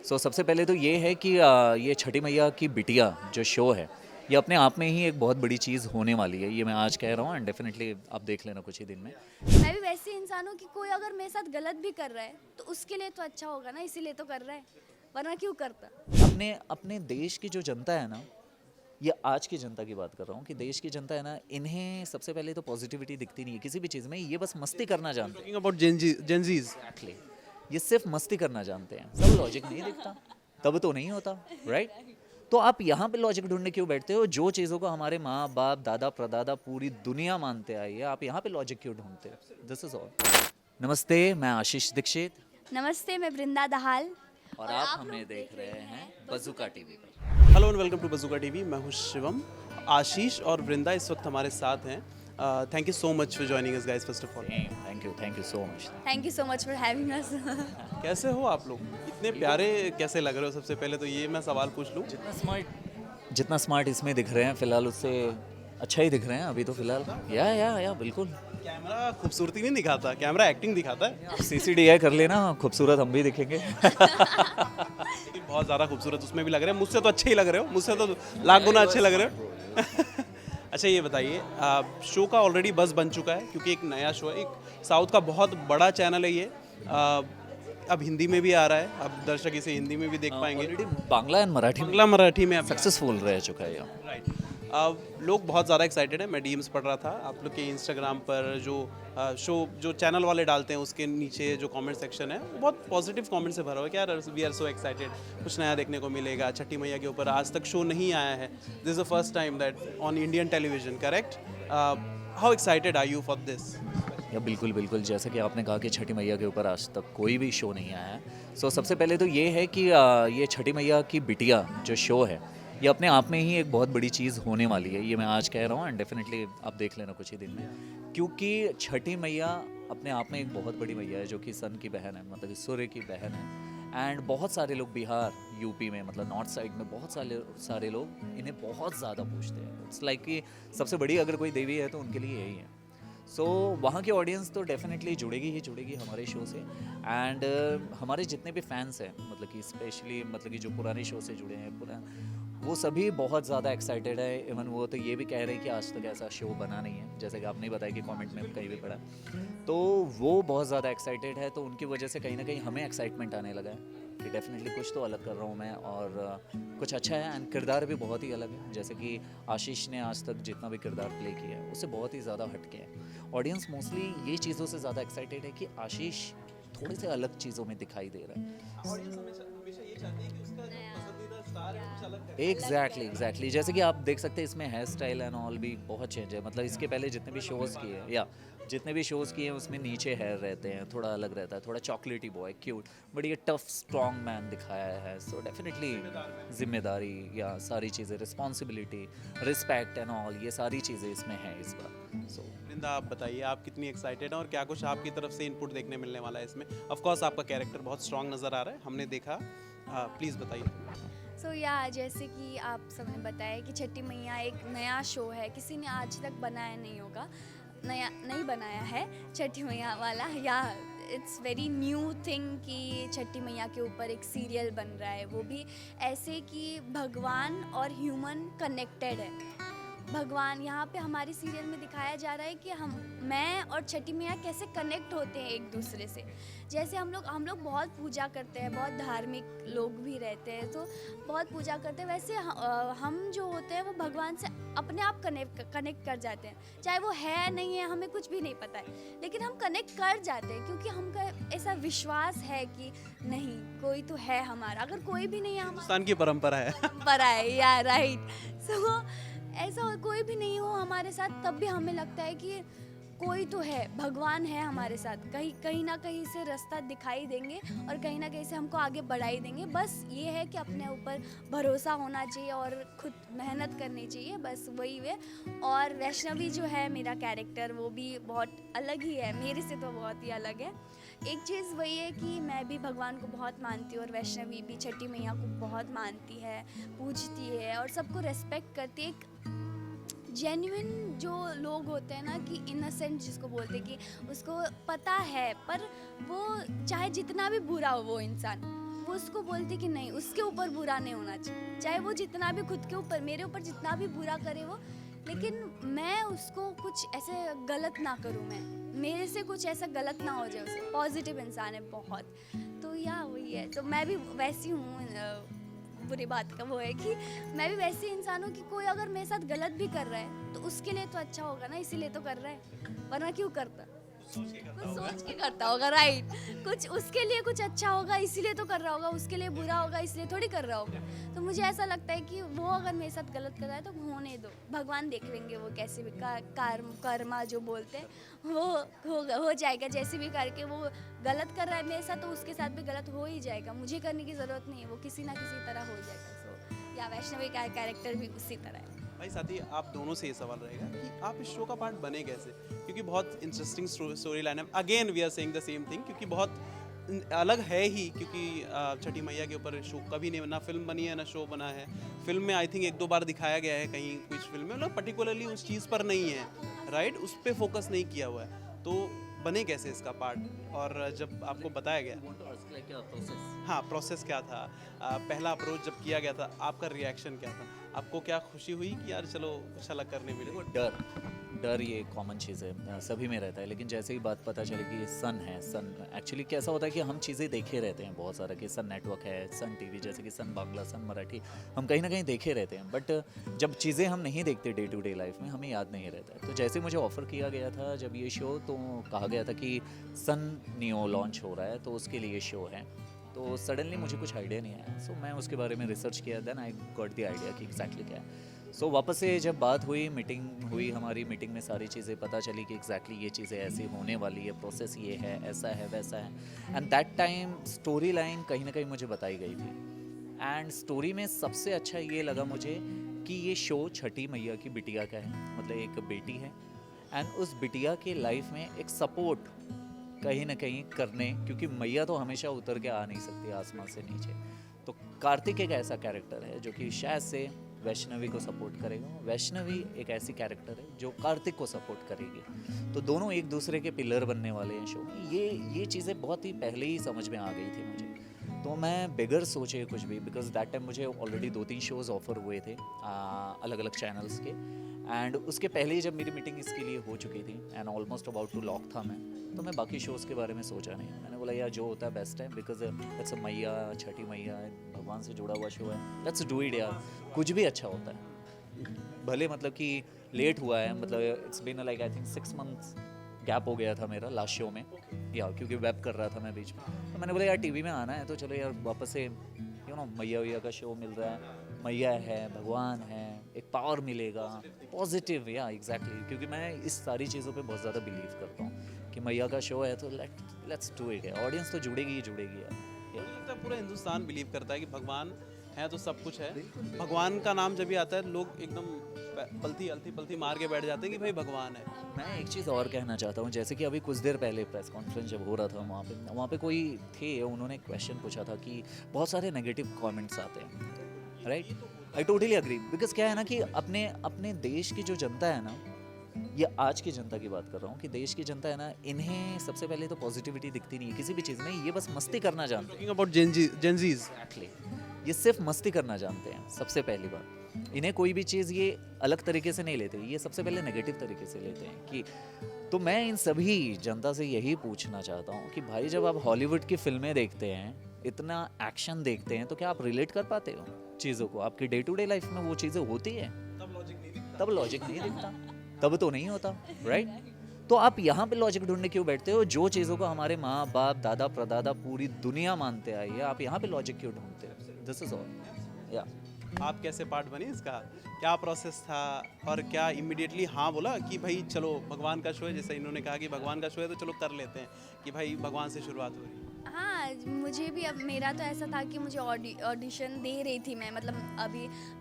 सबसे पहले तो ये है कि ये छठी मैया की बिटिया जो शो है, ये अपने आप में ही एक बहुत बड़ी चीज़ होने वाली है। ये मैं आज कह रहा हूँ एंड डेफिनेटली आप देख लेना कुछ ही दिन में। मैं भी वैसे इंसान हूँ कि कोई अगर मेरे साथ गलत भी कर रहा है तो उसके लिए तो अच्छा होगा ना, इसीलिए तो कर रहा है, वरना क्यों करता। अपने अपने देश की जो जनता है ना, ये आज की जनता की बात कर रहा हूँ कि देश की जनता है ना, इन्हें सबसे पहले तो पॉजिटिविटी दिखती नहीं है किसी भी चीज़ में, ये बस मस्ती करना जानते हैं। Talking about Gen Zs. एग्जैक्टली, ये सिर्फ मस्ती करना जानते हैं, सब लॉजिक नहीं दिखता, तब तो नहीं होता, राइट। तो आप यहाँ पे लॉजिक ढूंढने क्यों बैठते हो? जो चीज़ों को हमारे माँ बाप दादा प्रदादा पूरी दुनिया मानते आई है, आप यहाँ पे लॉजिक क्यों ढूंढते हो? This is all. नमस्ते, मैं आशीष दीक्षित नमस्ते, मैं वृंदा दहाल और आप हमें देख रहे हैं बज़ुका टीवी पर। Hello and welcome to bazooka TV. मैं हूं शिवम। आशीष और वृंदा इस वक्त हमारे साथ हैं। Thank you so much for joining us guys. First of all thank you so much. Thank you so much for having us. कैसे हो आप लोग? इतने प्यारे कैसे लग रहे हो? सबसे पहले तो ये मैं सवाल पूछ लूं। जितना स्मार्ट इसमें दिख रहे हैं फिलहाल, उससे अच्छा ही दिख रहे हैं अभी तो फिलहाल। या बिल्कुल। कैमरा खूबसूरती नहीं दिखाता, कैमरा एक्टिंग दिखाता है। आप CCDI कर लेना, खूबसूरत हम भी दिखेंगे। लेकिन बहुत ज़्यादा खूबसूरत उसमें भी लग रहे हैं। मुझसे तो अच्छे ही लग रहे हो, मुझसे तो लाख गुना अच्छे लग रहे हो। अच्छा ये बताइए, शो का ऑलरेडी बज़ बन चुका है क्योंकि एक नया शो है, एक साउथ का बहुत बड़ा चैनल है ये। अब हिंदी में भी आ रहा है, अब दर्शक इसे हिंदी में भी देख पाएंगे। ऑलरेडी बांग्ला एंड मराठी बांग्ला मराठी में सक्सेसफुल रह चुका है ये। राइट। लोग बहुत ज़्यादा एक्साइटेड हैं। मैं डीएम्स पढ़ रहा था आप लोग के इंस्टाग्राम पर, जो शो जो चैनल वाले डालते हैं उसके नीचे जो कमेंट सेक्शन है बहुत पॉजिटिव कमेंट से भरा हुआ है कि यार वी आर सो एक्साइटेड, कुछ नया देखने को मिलेगा। छठी मैया के ऊपर आज तक शो नहीं आया है। This is the first time that on Indian television, correct? How excited are you for this? या बिल्कुल, जैसे कि आपने कहा कि छठी मैया के ऊपर आज तक कोई भी शो नहीं आया है। सबसे पहले तो ये है कि ये छठी मैया की बिटिया जो शो है, ये अपने आप में ही एक बहुत बड़ी चीज़ होने वाली है। ये मैं आज कह रहा हूँ एंड डेफिनेटली आप देख लेना कुछ ही दिन में, क्योंकि छठी मैया अपने आप में एक बहुत बड़ी मैया है जो कि सन की बहन है, मतलब कि सूर्य की बहन है। एंड बहुत सारे लोग बिहार यूपी में, मतलब नॉर्थ साइड में बहुत सारे लोग इन्हें बहुत ज़्यादा पूछते हैं। इट्स लाइक कि सबसे बड़ी अगर कोई देवी है तो उनके लिए यही है। वहाँ की ऑडियंस तो डेफिनेटली जुड़ेगी हमारे शो से। एंड हमारे जितने भी फैंस हैं, मतलब कि स्पेशली मतलब कि जो पुराने शो से जुड़े हैं वो सभी बहुत ज़्यादा एक्साइटेड है। इवन वो तो ये भी कह रहे हैं कि आज तक ऐसा शो बना नहीं है, जैसे कि आपने बताया कि कमेंट में कहीं भी पढ़ा। तो वो बहुत ज़्यादा एक्साइटेड है, तो उनकी वजह से कहीं ना कहीं हमें एक्साइटमेंट आने लगा है कि डेफिनेटली कुछ तो अलग कर रहा हूँ मैं, और कुछ अच्छा है। एंड किरदार भी बहुत ही अलग है, जैसे कि आशीष ने आज तक जितना भी किरदार प्ले किया है उससे बहुत ही ज़्यादा हटके है। ऑडियंस मोस्टली ये चीज़ों से ज़्यादा एक्साइटेड है कि आशीष थोड़े से अलग चीज़ों में दिखाई दे रहा है। एग्जैक्टली जैसे कि आप देख सकते हैं इसमें हेयर स्टाइल एंड ऑल भी बहुत चेंज है। मतलब इसके पहले जितने भी शोज़ किए हैं या जितने भी शोज़ किए हैं उसमें नीचे हेयर रहते हैं, थोड़ा अलग रहता है, थोड़ा चॉकलेटी बॉय क्यूट, बट ये टफ स्ट्रॉन्ग मैन दिखाया है। सो डेफिनेटली जिम्मेदारी या सारी चीज़ें, रिस्पॉन्सिबिलिटी, रिस्पेक्ट एंड ऑल, ये सारी चीज़ें इसमें हैं इस बार। वृंदा आप बताइए, आप कितनी एक्साइटेड हैं और क्या कुछ आपकी तरफ से इनपुट देखने मिलने वाला है इसमें? ऑफ कोर्स आपका कैरेक्टर बहुत स्ट्रांग नज़र आ रहा है, हमने देखा। प्लीज़ बताइए। जैसे कि आप सबने बताया कि छठी मैया एक नया शो है, किसी ने आज तक बनाया नहीं होगा, नया नहीं बनाया है छठी मैया वाला। या इट्स वेरी न्यू थिंग कि छठी मैया के ऊपर एक सीरियल बन रहा है, वो भी ऐसे कि भगवान और ह्यूमन कनेक्टेड है। भगवान यहाँ पे हमारे सीरियल में दिखाया जा रहा है कि मैं और छठी मैया कैसे कनेक्ट होते हैं एक दूसरे से। जैसे हम लोग बहुत पूजा करते हैं, बहुत धार्मिक लोग भी रहते हैं, तो बहुत पूजा करते हैं, वैसे हम जो होते हैं वो भगवान से अपने आप कनेक्ट कर जाते हैं। चाहे वो है नहीं है, हमें कुछ भी नहीं पता है, लेकिन हम कनेक्ट कर जाते हैं क्योंकि हमका ऐसा विश्वास है कि नहीं, कोई तो है हमारा। अगर कोई भी नहीं है, हिंदुस्तान की परंपरा है। परंपरा है, या राइट। ऐसा कोई भी नहीं हो हमारे साथ, तब भी हमें लगता है कि कोई तो है, भगवान है हमारे साथ, कहीं ना कहीं से रास्ता दिखाई देंगे और कहीं ना कहीं से हमको आगे बढ़ाई देंगे। बस ये है कि अपने ऊपर भरोसा होना चाहिए और खुद मेहनत करनी चाहिए, बस वही है। और वैष्णवी जो है मेरा कैरेक्टर, वो भी बहुत अलग ही है, मेरे से तो बहुत ही अलग है। एक चीज़ वही है कि मैं भी भगवान को बहुत मानती हूँ और वैष्णवी भी छठी मैया को बहुत मानती है, पूजती है और सबको रेस्पेक्ट करती है। एक जेन्युइन जो लोग होते हैं ना, कि इनोसेंट जिसको बोलते हैं, कि उसको पता है पर वो चाहे जितना भी बुरा हो वो इंसान, वो उसको बोलती कि नहीं, उसके ऊपर बुरा नहीं होना चाहिए, चाहे वो जितना भी खुद के ऊपर, मेरे ऊपर जितना भी बुरा करे वो, लेकिन मैं उसको कुछ ऐसे गलत ना करूँ, मैं मेरे से कुछ ऐसा गलत ना हो जाए। उसे पॉजिटिव इंसान है बहुत, तो या वही है। तो मैं भी वैसी हूँ, बुरी बात का वो है कि मैं भी वैसी इंसान हूँ कि कोई अगर मेरे साथ गलत भी कर रहा है तो उसके लिए तो अच्छा होगा ना, इसीलिए तो कर रहा है, वरना क्यों करता। कुछ सोच के करता होगा, राइट, कुछ उसके लिए कुछ अच्छा होगा इसीलिए तो कर रहा होगा, उसके लिए बुरा होगा इसलिए थोड़ी कर रहा होगा। तो मुझे ऐसा लगता है कि वो अगर मेरे साथ गलत कर रहा है तो होने दो, भगवान देख लेंगे वो कैसे भी कर्मा जो बोलते हैं वो हो जाएगा, जैसे भी करके वो गलत कर रहा है मेरे साथ तो उसके साथ भी गलत हो ही जाएगा, मुझे करने की ज़रूरत नहीं है, वो किसी ना किसी तरह हो जाएगा। सो या वैष्णवी का कैरेक्टर भी उसी तरह है। भाई साथी, आप दोनों से ये सवाल रहेगा कि आप इस शो का पार्ट बने कैसे, क्योंकि बहुत इंटरेस्टिंग स्टोरी लाइन है। Again we are saying the same thing, क्योंकि बहुत अलग है ही, क्योंकि छठी मैया के ऊपर शो कभी नहीं, ना फिल्म बनी है ना शो बना है। फिल्म में आई थिंक 1-2 बार दिखाया गया है कहीं कुछ फिल्म में, मतलब पर्टिकुलरली उस चीज़ पर नहीं है, राइट, उस पर फोकस नहीं किया हुआ है। तो बने कैसे इसका पार्ट, और जब आपको बताया गया, हाँ, प्रोसेस क्या था, पहला अप्रोच जब किया गया था, आपका रिएक्शन क्या था, आपको क्या खुशी हुई कि यार चलो कुछ अलग करने मिले? डर ये कॉमन चीज़ है, सभी में रहता है, लेकिन जैसे ही बात पता चली कि ये सन है, सन एक्चुअली कैसा होता है कि हम चीज़ें देखे रहते हैं बहुत सारा, कि सन नेटवर्क है, सन टीवी, जैसे कि सन बांग्ला, सन मराठी, हम कहीं ना कहीं देखे रहते हैं, बट जब चीज़ें हम नहीं देखते डे टू डे लाइफ में, हमें याद नहीं रहता है। तो जैसे मुझे ऑफ़र किया गया था जब ये शो, तो कहा गया था कि सन नियो लॉन्च हो रहा है तो उसके लिए शो है, तो सडनली मुझे कुछ आइडिया नहीं आया। सो मैं उसके बारे में रिसर्च किया, then I got the idea कि एग्जैक्टली क्या है। सो वापस से जब बात हुई, मीटिंग हुई, हमारी मीटिंग में सारी चीज़ें पता चली कि एग्जैक्टली ये चीज़ें ऐसी होने वाली है, प्रोसेस ये है, ऐसा है, वैसा है। And that time story line कहीं ना कहीं मुझे बताई गई थी, एंड स्टोरी में सबसे अच्छा ये लगा मुझे कि ये शो छठी मैया की बिटिया का है, मतलब एक बेटी है, एंड उस बिटिया के लाइफ में एक सपोर्ट कहीं ना कहीं करने, क्योंकि मैया तो हमेशा उतर के आ नहीं सकती आसमान से नीचे। तो कार्तिक एक ऐसा कैरेक्टर है जो कि शायद से वैष्णवी को सपोर्ट करेगा, वैष्णवी एक ऐसी कैरेक्टर है जो कार्तिक को सपोर्ट करेगी, तो दोनों एक दूसरे के पिलर बनने वाले हैं शो में। ये चीज़ें बहुत ही पहले ही समझ में आ गई थी मुझे, तो मैं बिगर सोचे कुछ भी, बिकॉज दैट टाइम मुझे ऑलरेडी 2-3 शोज़ ऑफर हुए थे अलग अलग चैनल्स के, एंड उसके पहले ही जब मेरी मीटिंग इसके लिए हो चुकी थी and almost about to lock था मैं, तो मैं बाकी शोज़ के बारे में सोचा नहीं। मैंने बोला यार जो होता है बेस्ट है, बिकॉज इट्स अ मैया, छठी मैया, भगवान से जुड़ा हुआ शो है, लेट्स डू इट यार, कुछ भी अच्छा होता है। भले मतलब कि लेट हुआ है, मतलब it's been like I think 6 months gap हो गया था मेरा लास्ट शो में, या क्योंकि वेब कर रहा था मैं बीच में, तो मैंने बोला यार टीवी में आना है तो चलो यार वापस से मैया वैया का शो मिल रहा है, मैया है, भगवान है, एक पावर मिलेगा पॉजिटिव, या एग्जैक्टली, क्योंकि मैं इस सारी चीज़ों पे बहुत ज़्यादा बिलीव करता हूँ कि मैया का शो है तो लेट्स डू इट, ऑडियंस तो जुड़ेगी ही जुड़ेगी यार। मुझे लगता है पूरा हिंदुस्तान बिलीव करता है कि भगवान है तो सब कुछ है। भगवान का नाम जब भी आता है लोग एकदम पलथी मार के बैठ जाते हैं कि भाई भगवान है। मैं एक चीज़ और कहना चाहता हूँ, जैसे कि अभी कुछ देर पहले प्रेस कॉन्फ्रेंस जब हो रहा था वहाँ पे कोई थे, उन्होंने क्वेश्चन पूछा था कि बहुत सारे नेगेटिव कमेंट्स आते हैं, right, I totally agree, because क्या है ना कि अपने देश की जो जनता है ना, ये आज की जनता की बात कर रहा हूँ कि देश की जनता है ना, इन्हें सबसे पहले तो पॉजिटिविटी दिखती नहीं है किसी भी चीज़ में, ये बस मस्ती करना जानते हैं। टॉकिंग अबाउट जेंजीज, एक्चुअली ये सिर्फ मस्ती करना जानते हैं, सबसे पहली बात। इन्हें कोई भी चीज़ ये अलग तरीके से नहीं लेते, ये सबसे पहले नेगेटिव तरीके से लेते हैं कि, तो मैं इन सभी जनता से यही पूछना चाहता हूँ कि भाई जब आप हॉलीवुड की फिल्में देखते हैं, इतना एक्शन देखते हैं, तो क्या आप रिलेट कर पाते हो चीज़ों को? आपकी डे टू डे लाइफ में वो चीज़ें होती है, तब लॉजिक नहीं दिखता, तब तो नहीं होता, राइट? तो आप यहाँ पे लॉजिक ढूंढने क्यों बैठते हो? जो चीज़ों को हमारे माँ बाप, दादा प्रदादा, पूरी दुनिया मानते आई है, आप यहाँ पे लॉजिक क्यों ढूंढते हो? This is all. या आप कैसे पार्ट बने इसका, क्या प्रोसेस था, और क्या इमीडिएटली हाँ बोला कि भाई चलो भगवान का शो है, जैसे इन्होंने कहा कि भगवान का शो है तो चलो कर लेते हैं, कि भाई भगवान से शुरुआत हो रही है? हाँ, मुझे भी, अब मेरा तो ऐसा था कि मुझे ऑडिशन दे रही थी मैं, मतलब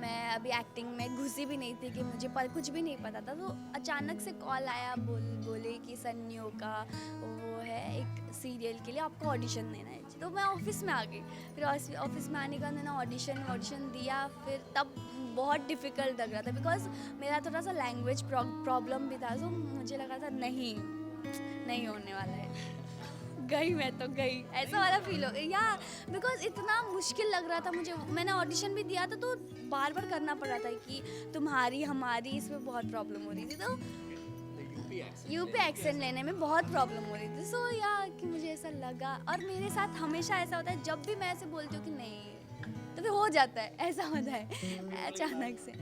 मैं अभी एक्टिंग में घुसी भी नहीं थी कि मुझे पर कुछ भी नहीं पता था, तो अचानक से कॉल आया, बोले कि सन्नियों का वो है एक सीरियल के लिए, आपको ऑडिशन देना है। तो मैं ऑफिस में आ गई, फिर ऑफिस में आने के बाद मैंने ऑडिशन दिया, फिर तब बहुत डिफ़िकल्ट लग रहा था, बिकॉज मेरा थोड़ा सा लैंग्वेज प्रॉब्लम भी था, तो मुझे लगा था नहीं होने वाला है, गई, मैं तो गई, ऐसा वाला फील हो गया या बिकॉज इतना मुश्किल लग रहा था मुझे। मैंने ऑडिशन भी दिया था तो बार बार करना पड़ रहा था कि तुम्हारी हमारी, इसमें बहुत प्रॉब्लम हो रही थी। तो यूपी एक्सेंट लेने में बहुत प्रॉब्लम हो रही थी। सो या कि मुझे ऐसा लगा, और मेरे साथ हमेशा ऐसा होता है जब भी मैं ऐसे बोलती हूँ कि नहीं तो फिर हो जाता है, ऐसा होता है अचानक से।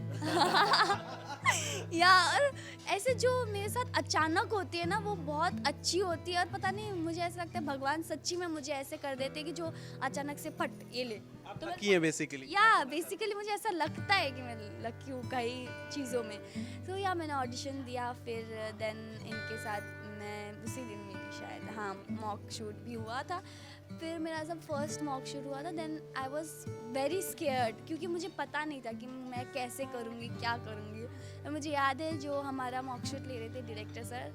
या और ऐसे जो मेरे साथ अचानक होती है ना वो बहुत अच्छी होती है, और पता नहीं मुझे ऐसा लगता है भगवान सच्ची में मुझे ऐसे कर देते हैं कि जो अचानक से फट ये ले। तो लकी है बेसिकली। या बेसिकली मुझे ऐसा लगता है कि मैं लकी हूँ कई चीज़ों में। तो या मैंने ऑडिशन दिया, फिर देन इनके साथ मैं उसी दिन मेरी शायद हाँ मॉक शूट भी हुआ था। फिर मेरा जब फर्स्ट मॉक शूट हुआ था then I was very scared, क्योंकि मुझे पता नहीं था कि मैं कैसे करूँगी, क्या करूँगी। और मुझे याद है जो हमारा मॉक शूट ले रहे थे डायरेक्टर सर,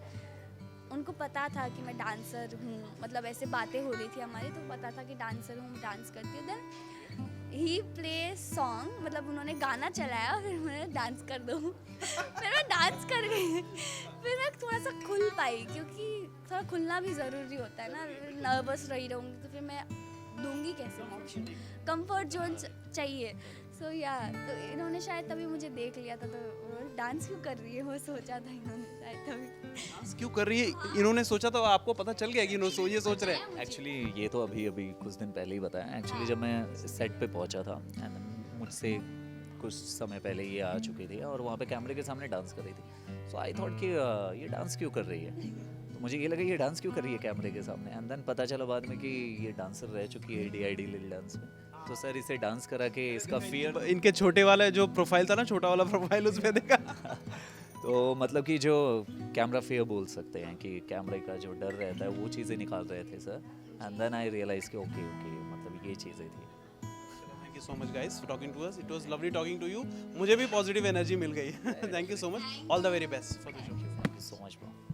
उनको पता था कि मैं डांसर हूँ, मतलब ऐसे बातें हो रही थी हमारी तो पता था कि डांसर हूँ, डांस करती हूँ। देन ही प्ले सॉन्ग, मतलब उन्होंने गाना चलाया, फिर मैंने डांस कर दो। फिर मैं डांस कर गई, फिर मैं थोड़ा सा खुल पाई, क्योंकि थोड़ा खुलना भी ज़रूरी होता है ना। नर्वस रही रहूँगी तो फिर मैं दूंगी कैसे मॉक, कंफर्ट जोन चाहिए। सो या तो इन्होंने शायद तभी मुझे देख लिया था, तो डांस क्यों कर रही है वो सोचा था इन्होंने शायद तभी। डांस क्यों कर रही है इन्होंने सोचा, तो आपको पता चल गया कि इन्होंने ये सोच रहे हैं। एक्चुअली ये तो अभी अभी कुछ दिन पहले ही बताया। एक्चुअली जब मैं सेट पे पहुंचा था एंड मुझसे कुछ समय पहले ये आ चुकी थी और वहाँ पे कैमरे के सामने डांस कर रही थी। सो आई थॉट कि ये डांस क्यों कर रही है, तो मुझे ये लगा ये डांस क्यों कर रही है कैमरे के सामने। एंड देन पता चला बाद में कि ये डांसर रह चुकी है DID लिटिल डांस में। तो सर इसे डांस करा के इसका फियर इनके छोटे वाला जो प्रोफाइल था ना, छोटा वाला प्रोफाइल, उसमें देखा। तो मतलब कि जो कैमरा फियर बोल सकते हैं कि कैमरे का जो डर रहता है वो चीज़ें निकाल रहे थे sir. And then I realise कि ओके मतलब ये चीज़ें थी। Thank you so much guys for talking to us, it was lovely talking to you. मुझे भी पॉजिटिव एनर्जी मिल गई। Thank you so much, all the very best for the show. Thank you so much bro.